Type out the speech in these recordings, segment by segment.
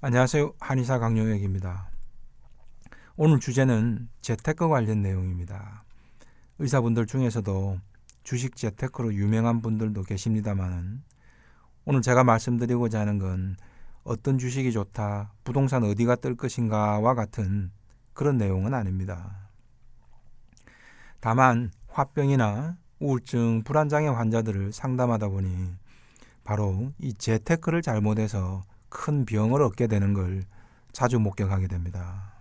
안녕하세요. 한의사 강용혁입니다. 오늘 주제는 재테크 관련 내용입니다. 의사분들 중에서도 주식 재테크로 유명한 분들도 계십니다만 오늘 제가 말씀드리고자 하는 건 어떤 주식이 좋다, 부동산 어디가 뜰 것인가와 같은 그런 내용은 아닙니다. 다만 화병이나 우울증, 불안장애 환자들을 상담하다 보니 바로 이 재테크를 잘못해서 큰 병을 얻게 되는 걸 자주 목격하게 됩니다.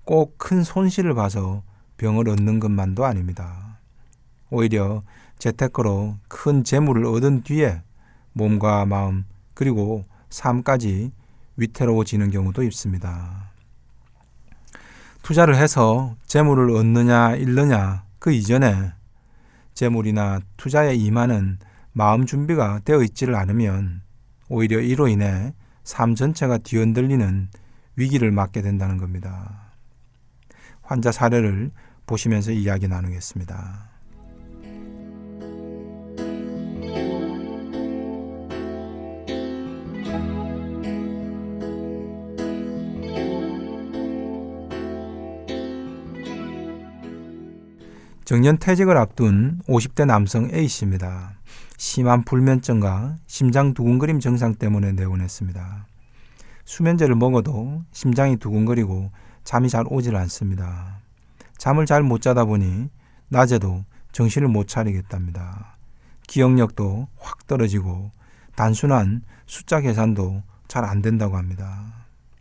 꼭 큰 손실을 봐서 병을 얻는 것만도 아닙니다. 오히려 재테크로 큰 재물을 얻은 뒤에 몸과 마음 그리고 삶까지 위태로워지는 경우도 있습니다. 투자를 해서 재물을 얻느냐 잃느냐 그 이전에 재물이나 투자에 임하는 마음 준비가 되어 있지를 않으면 오히려 이로 인해 삶 전체가 뒤흔들리는 위기를 맞게 된다는 겁니다. 환자 사례를 보시면서 이야기 나누겠습니다. 정년퇴직을 앞둔 50대 남성 A씨입니다. 심한 불면증과 심장 두근거림 증상 때문에 내원했습니다. 수면제를 먹어도 심장이 두근거리고 잠이 잘 오질 않습니다. 잠을 잘 못 자다 보니 낮에도 정신을 못 차리겠답니다. 기억력도 확 떨어지고 단순한 숫자 계산도 잘 안 된다고 합니다.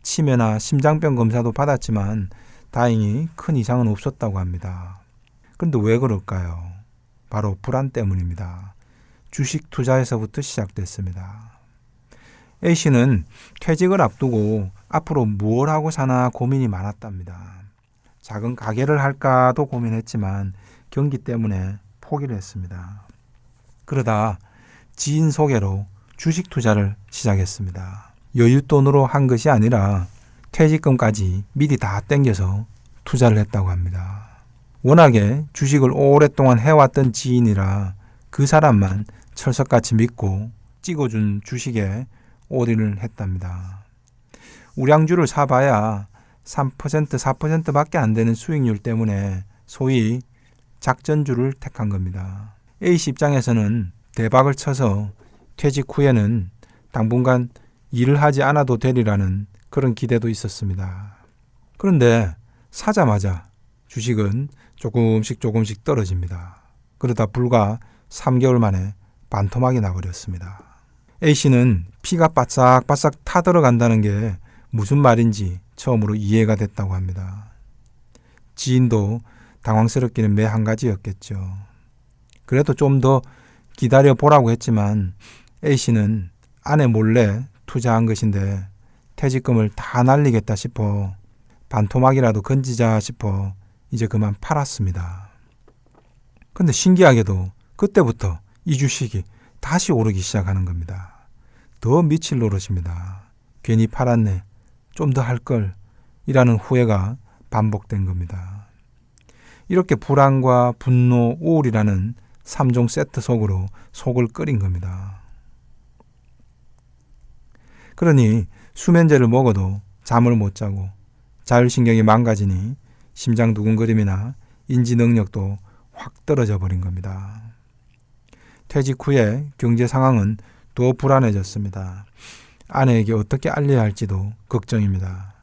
치매나 심장병 검사도 받았지만 다행히 큰 이상은 없었다고 합니다. 그런데 왜 그럴까요? 바로 불안 때문입니다. 주식 투자에서부터 시작됐습니다. A씨는 퇴직을 앞두고 앞으로 무엇 하고 사나 고민이 많았답니다. 작은 가게를 할까도 고민했지만 경기 때문에 포기를 했습니다. 그러다 지인 소개로 주식 투자를 시작했습니다. 여윳돈으로 한 것이 아니라 퇴직금까지 미리 다 땡겨서 투자를 했다고 합니다. 워낙에 주식을 오랫동안 해왔던 지인이라 그 사람만 철석같이 믿고 찍어준 주식에 올인을 했답니다. 우량주를 사봐야 3%, 4%밖에 안 되는 수익률 때문에 소위 작전주를 택한 겁니다. A씨 입장에서는 대박을 쳐서 퇴직 후에는 당분간 일을 하지 않아도 되리라는 그런 기대도 있었습니다. 그런데 사자마자 주식은 조금씩 떨어집니다. 그러다 불과 3개월 만에 반토막이 나버렸습니다. A씨는 피가 바싹바싹 타들어간다는 게 무슨 말인지 처음으로 이해가 됐다고 합니다. 지인도 당황스럽기는 매 한 가지였겠죠. 그래도 좀 더 기다려 보라고 했지만 A씨는 아내 몰래 투자한 것인데 퇴직금을 다 날리겠다 싶어 반토막이라도 건지자 싶어 이제 그만 팔았습니다. 근데 신기하게도 그때부터 이 주식이 다시 오르기 시작하는 겁니다. 더 미칠 노릇입니다. 괜히 팔았네. 좀 더 할걸. 이라는 후회가 반복된 겁니다. 이렇게 불안과 분노, 우울이라는 3종 세트 속으로 속을 끓인 겁니다. 그러니 수면제를 먹어도 잠을 못 자고 자율신경이 망가지니 심장 두근거림이나 인지 능력도 확 떨어져 버린 겁니다. 퇴직 후에 경제 상황은 더 불안해졌습니다. 아내에게 어떻게 알려야 할지도 걱정입니다.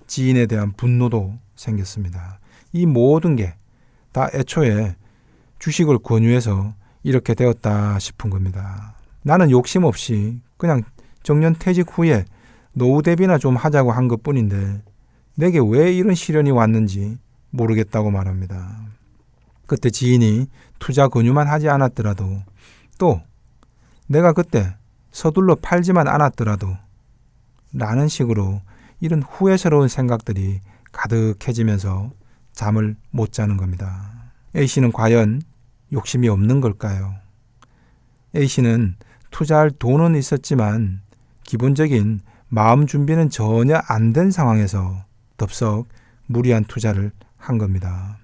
지인에 대한 분노도 생겼습니다. 이 모든 게 다 애초에 주식을 권유해서 이렇게 되었다 싶은 겁니다. 나는 욕심 없이 그냥 정년퇴직 후에 노후 대비나 좀 하자고 한 것뿐인데 내게 왜 이런 시련이 왔는지 모르겠다고 말합니다. 그때 지인이 투자 권유만 하지 않았더라도 또 내가 그때 서둘러 팔지만 않았더라도 라는 식으로 이런 후회스러운 생각들이 가득해지면서 잠을 못 자는 겁니다. A씨는 과연 욕심이 없는 걸까요? A씨는 투자할 돈은 있었지만 기본적인 마음 준비는 전혀 안 된 상황에서 덥석 무리한 투자를 한 겁니다.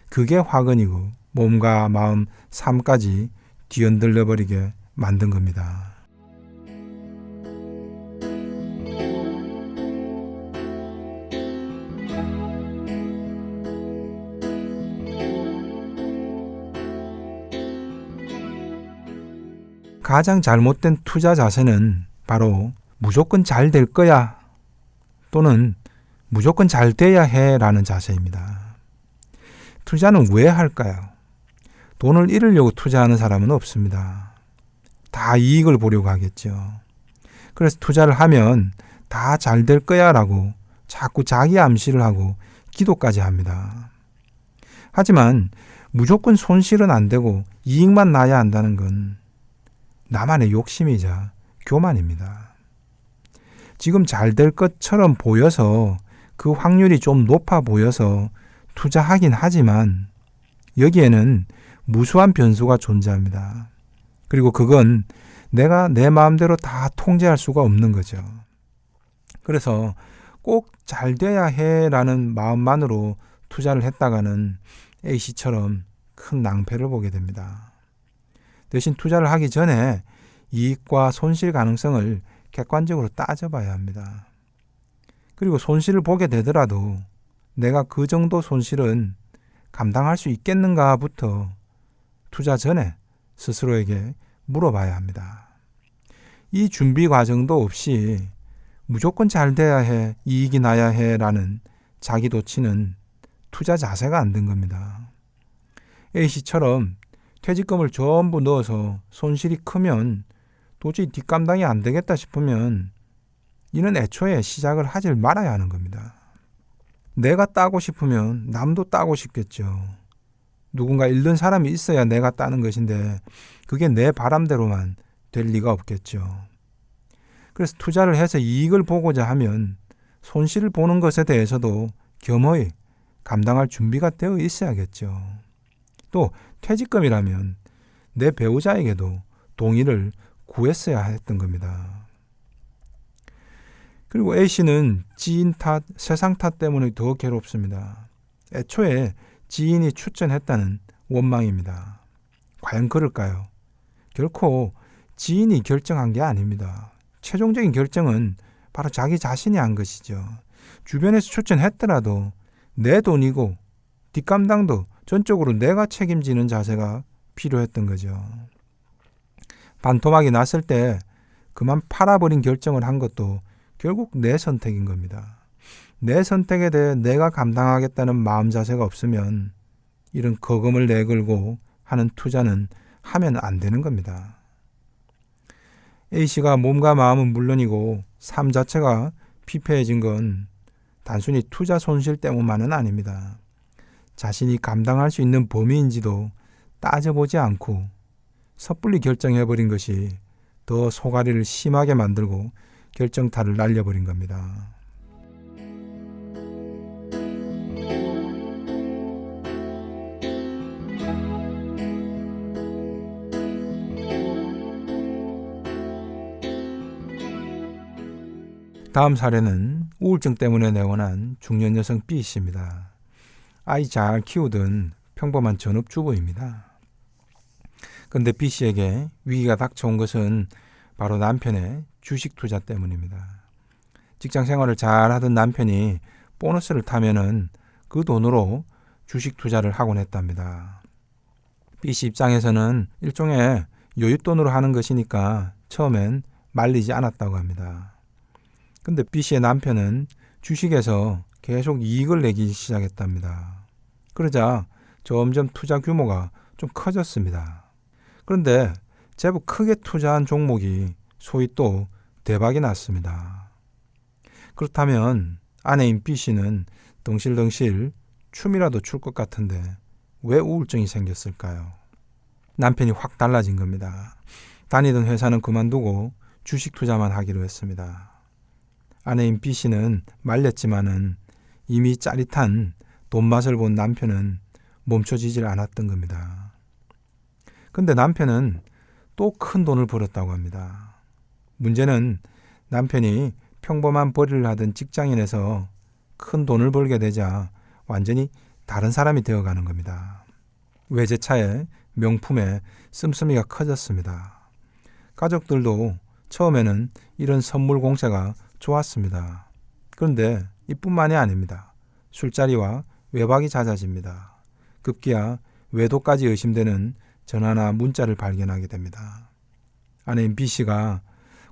그게 화근이고 몸과 마음, 삶까지 뒤흔들려 버리게 만든 겁니다. 가장 잘못된 투자 자세는 바로 무조건 잘 될 거야 또는 무조건 잘 돼야 해 라는 자세입니다. 투자는 왜 할까요? 돈을 잃으려고 투자하는 사람은 없습니다. 다 이익을 보려고 하겠죠. 그래서 투자를 하면 다 잘 될 거야 라고 자꾸 자기 암시를 하고 기도까지 합니다. 하지만 무조건 손실은 안 되고 이익만 나야 한다는 건 나만의 욕심이자 교만입니다. 지금 잘 될 것처럼 보여서 그 확률이 좀 높아 보여서 투자하긴 하지만 여기에는 무수한 변수가 존재합니다. 그리고 그건 내가 내 마음대로 다 통제할 수가 없는 거죠. 그래서 꼭 잘 돼야 해라는 마음만으로 투자를 했다가는 A씨처럼 큰 낭패를 보게 됩니다. 대신 투자를 하기 전에 이익과 손실 가능성을 객관적으로 따져봐야 합니다. 그리고 손실을 보게 되더라도 내가 그 정도 손실은 감당할 수 있겠는가부터 투자 전에 스스로에게 물어봐야 합니다. 이 준비 과정도 없이 무조건 잘 돼야 해, 이익이 나야 해 라는 자기 도취는 투자 자세가 안 된 겁니다. A씨처럼 퇴직금을 전부 넣어서 손실이 크면 도저히 뒷감당이 안 되겠다 싶으면 이는 애초에 시작을 하질 말아야 하는 겁니다. 내가 따고 싶으면 남도 따고 싶겠죠. 누군가 잃는 사람이 있어야 내가 따는 것인데 그게 내 바람대로만 될 리가 없겠죠. 그래서 투자를 해서 이익을 보고자 하면 손실을 보는 것에 대해서도 겸허히 감당할 준비가 되어 있어야겠죠. 또 퇴직금이라면 내 배우자에게도 동의를 구했어야 했던 겁니다. 그리고 A씨는 지인 탓, 세상 탓 때문에 더 괴롭습니다. 애초에 지인이 추천했다는 원망입니다. 과연 그럴까요? 결코 지인이 결정한 게 아닙니다. 최종적인 결정은 바로 자기 자신이 한 것이죠. 주변에서 추천했더라도 내 돈이고 뒷감당도 전적으로 내가 책임지는 자세가 필요했던 거죠. 반토막이 났을 때 그만 팔아버린 결정을 한 것도 결국 내 선택인 겁니다. 내 선택에 대해 내가 감당하겠다는 마음 자세가 없으면 이런 거금을 내걸고 하는 투자는 하면 안 되는 겁니다. A씨가 몸과 마음은 물론이고 삶 자체가 피폐해진 건 단순히 투자 손실 때문만은 아닙니다. 자신이 감당할 수 있는 범위인지도 따져보지 않고 섣불리 결정해버린 것이 더 소가리를 심하게 만들고 결정타를 날려버린 겁니다. 다음 사례는 우울증 때문에 내원한 중년 여성 B씨입니다. 아이 잘 키우던 평범한 전업주부입니다. 그런데 B씨에게 위기가 닥쳐온 것은 바로 남편의 주식 투자 때문입니다. 직장 생활을 잘 하던 남편이 보너스를 타면은 그 돈으로 주식 투자를 하곤 했답니다. B씨 입장에서는 일종의 여윳돈으로 하는 것이니까 처음엔 말리지 않았다고 합니다. 근데 B씨의 남편은 주식에서 계속 이익을 내기 시작했답니다. 그러자 점점 투자 규모가 좀 커졌습니다. 그런데 제법 크게 투자한 종목이 소위 또 대박이 났습니다. 그렇다면 아내인 B씨는 덩실덩실 춤이라도 출 것 같은데 왜 우울증이 생겼을까요? 남편이 확 달라진 겁니다. 다니던 회사는 그만두고 주식 투자만 하기로 했습니다. 아내인 B씨는 말렸지만은 이미 짜릿한 돈맛을 본 남편은 멈춰지질 않았던 겁니다. 근데 남편은 또 큰 돈을 벌었다고 합니다. 문제는 남편이 평범한 벌이를 하던 직장인에서 큰 돈을 벌게 되자 완전히 다른 사람이 되어가는 겁니다. 외제차에 명품에 씀씀이가 커졌습니다. 가족들도 처음에는 이런 선물 공세가 좋았습니다. 그런데 이뿐만이 아닙니다. 술자리와 외박이 잦아집니다. 급기야 외도까지 의심되는 전화나 문자를 발견하게 됩니다. 아내인 B씨가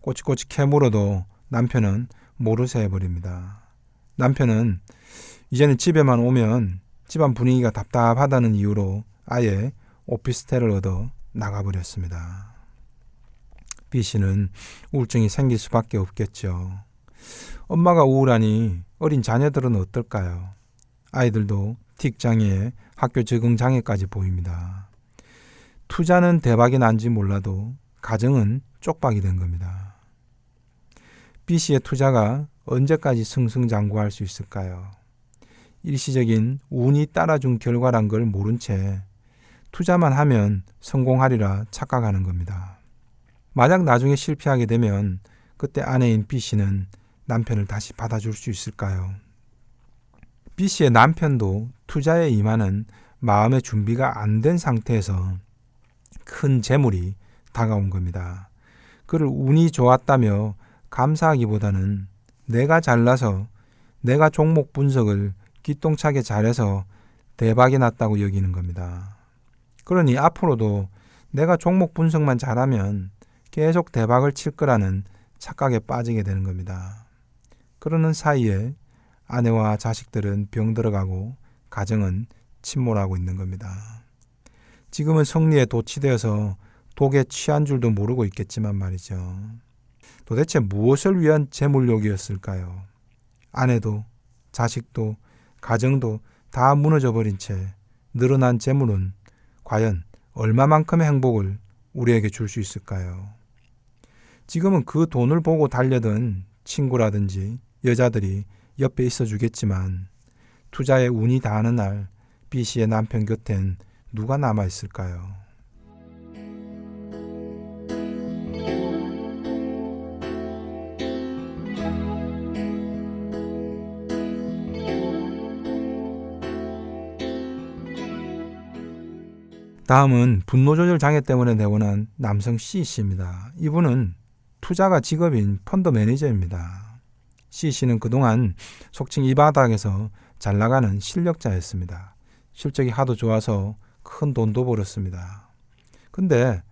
꼬치꼬치 캐물어도 남편은 모르쇠 해버립니다. 남편은 이제는 집에만 오면 집안 분위기가 답답하다는 이유로 아예 오피스텔을 얻어 나가버렸습니다. B씨는 우울증이 생길 수밖에 없겠죠. 엄마가 우울하니 어린 자녀들은 어떨까요? 아이들도 틱장애, 학교 적응장애까지 보입니다. 투자는 대박이 난지 몰라도 가정은 쪽박이 된 겁니다. B씨의 투자가 언제까지 승승장구할 수 있을까요? 일시적인 운이 따라준 결과란 걸 모른 채 투자만 하면 성공하리라 착각하는 겁니다. 만약 나중에 실패하게 되면 그때 아내인 B씨는 남편을 다시 받아줄 수 있을까요? B씨의 남편도 투자에 임하는 마음의 준비가 안 된 상태에서 큰 재물이 다가온 겁니다. 그를 운이 좋았다며 감사하기보다는 내가 잘나서 내가 종목 분석을 기똥차게 잘해서 대박이 났다고 여기는 겁니다. 그러니 앞으로도 내가 종목 분석만 잘하면 계속 대박을 칠 거라는 착각에 빠지게 되는 겁니다. 그러는 사이에 아내와 자식들은 병들어가고 가정은 침몰하고 있는 겁니다. 지금은 성리에 도취되어서 독에 취한 줄도 모르고 있겠지만 말이죠. 도대체 무엇을 위한 재물욕이었을까요? 아내도 자식도 가정도 다 무너져버린 채 늘어난 재물은 과연 얼마만큼의 행복을 우리에게 줄 수 있을까요? 지금은 그 돈을 보고 달려든 친구라든지 여자들이 옆에 있어 주겠지만 투자에 운이 다하는 날 B씨의 남편 곁엔 누가 남아 있을까요? 다음은 분노조절 장애 때문에 내원한 남성 C씨입니다. 이분은 투자가 직업인 펀드 매니저입니다. C씨는 그동안 속칭 이 바닥에서 잘 나가는 실력자였습니다. 실적이 하도 좋아서 큰 돈도 벌었습니다. 근데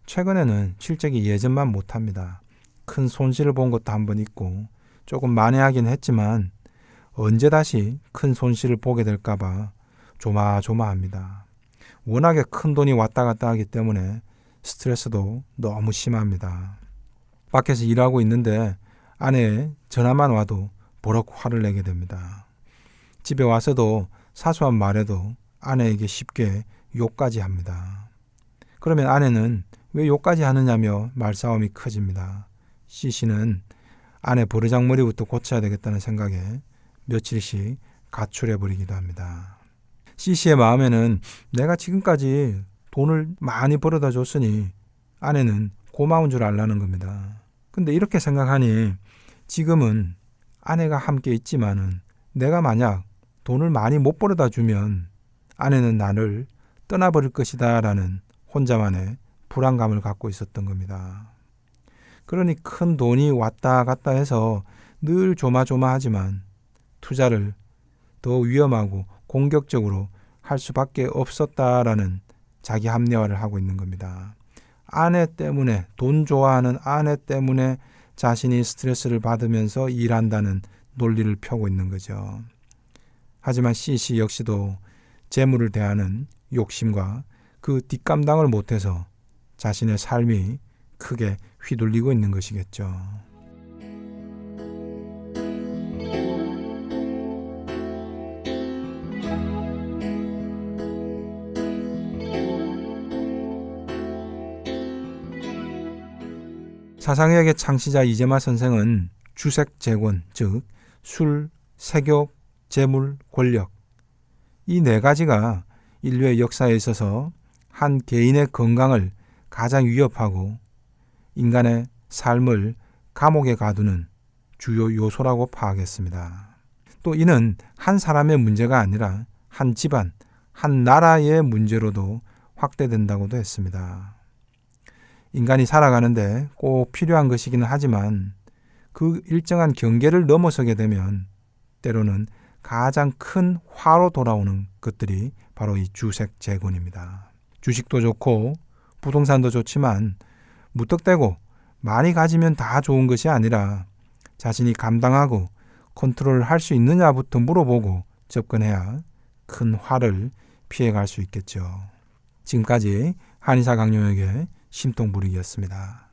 최근에는 실적이 예전만 못합니다. 큰 손실을 본 것도 한 번 있고 조금 만회하긴 했지만 언제 다시 큰 손실을 보게 될까봐 조마조마합니다. 워낙에 큰 돈이 왔다 갔다 하기 때문에 스트레스도 너무 심합니다. 밖에서 일하고 있는데 아내의 전화만 와도 버럭 화를 내게 됩니다. 집에 와서도 사소한 말에도 아내에게 쉽게 욕까지 합니다. 그러면 아내는 왜 욕까지 하느냐며 말싸움이 커집니다. C씨는 아내 버르장머리부터 고쳐야 되겠다는 생각에 며칠씩 가출해버리기도 합니다. C씨의 마음에는 내가 지금까지 돈을 많이 벌어다 줬으니 아내는 고마운 줄 알라는 겁니다. 근데 이렇게 생각하니 지금은 아내가 함께 있지만은 내가 만약 돈을 많이 못 벌어다 주면 아내는 나를 떠나버릴 것이다 라는 혼자만의 불안감을 갖고 있었던 겁니다. 그러니 큰 돈이 왔다 갔다 해서 늘 조마조마하지만 투자를 더 위험하고 공격적으로 할 수밖에 없었다라는 자기 합리화를 하고 있는 겁니다. 아내 때문에, 돈 좋아하는 아내 때문에 자신이 스트레스를 받으면서 일한다는 논리를 펴고 있는 거죠. 하지만 C씨 역시도 재물을 대하는 욕심과 그 뒷감당을 못해서 자신의 삶이 크게 휘둘리고 있는 것이겠죠. 사상의학의 창시자 이재마 선생은 주색, 재권, 즉 술, 색욕, 재물, 권력 이 네 가지가 인류의 역사에 있어서 한 개인의 건강을 가장 위협하고 인간의 삶을 감옥에 가두는 주요 요소라고 파악했습니다. 또 이는 한 사람의 문제가 아니라 한 집안, 한 나라의 문제로도 확대된다고도 했습니다. 인간이 살아가는데 꼭 필요한 것이기는 하지만 그 일정한 경계를 넘어서게 되면 때로는 가장 큰 화로 돌아오는 것들이 바로 이 주색, 재권입니다. 주식도 좋고 부동산도 좋지만 무턱대고 많이 가지면 다 좋은 것이 아니라 자신이 감당하고 컨트롤할 수 있느냐부터 물어보고 접근해야 큰 화를 피해갈 수 있겠죠. 지금까지 한의사 강용혁의 심통부리기였습니다.